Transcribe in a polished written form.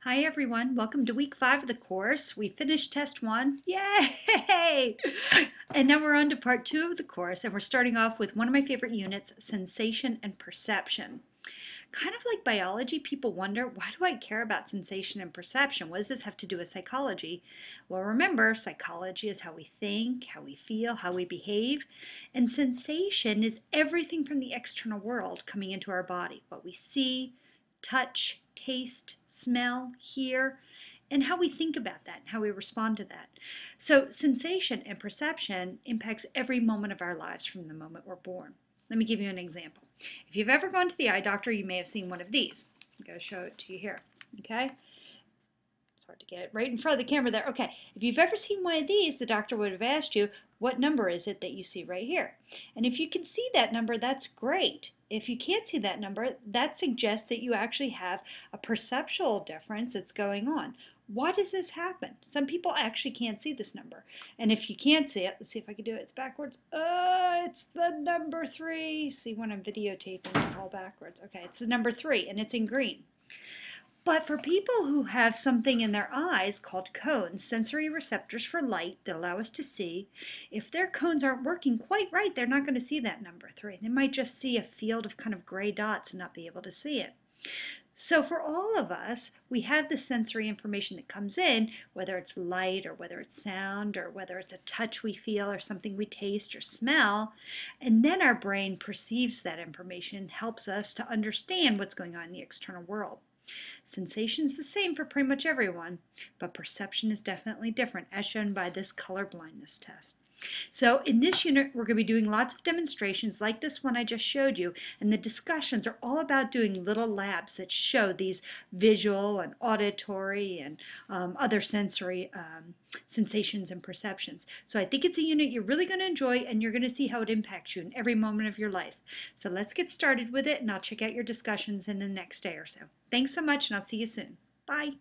Hi everyone, welcome to week 5 of the course. We finished test 1, yay! And now we're on to part 2 of the course, and we're starting off with one of my favorite units, sensation and perception. Kind of like biology, people wonder, why do I care about sensation and perception? What does this have to do with psychology? Well, remember, psychology is how we think, how we feel, how we behave, and sensation is everything from the external world coming into our body, what we see, touch, taste, smell, hear, and how we think about that and how we respond to that. So sensation and perception impacts every moment of our lives from the moment we're born. Let me give you an example. If you've ever gone to the eye doctor, you may have seen one of these. I'm going to show it to you here. Okay? It's hard to get it right in front of the camera there. Okay, if you've ever seen one of these, the doctor would have asked you, what number is it that you see right here? And if you can see that number, that's great. If you can't see that number, that suggests that you actually have a perceptual difference that's going on. Why does this happen? Some people actually can't see this number. And if you can't see it, let's see if I can do it. It's backwards. It's the number 3. See, when I'm videotaping, it's all backwards. Okay, it's the number 3, and it's in green. But for people who have something in their eyes called cones, sensory receptors for light that allow us to see, if their cones aren't working quite right, they're not going to see that number 3. They might just see a field of kind of gray dots and not be able to see it. So for all of us, we have the sensory information that comes in, whether it's light or whether it's sound or whether it's a touch we feel or something we taste or smell, and then our brain perceives that information, helps us to understand what's going on in the external world. Sensation is the same for pretty much everyone, but perception is definitely different, as shown by this color blindness test. So in this unit, we're going to be doing lots of demonstrations like this one I just showed you, and the discussions are all about doing little labs that show these visual and auditory and other sensory sensations and perceptions. So I think it's a unit you're really going to enjoy, and you're going to see how it impacts you in every moment of your life. So let's get started with it, and I'll check out your discussions in the next day or so. Thanks so much, and I'll see you soon. Bye.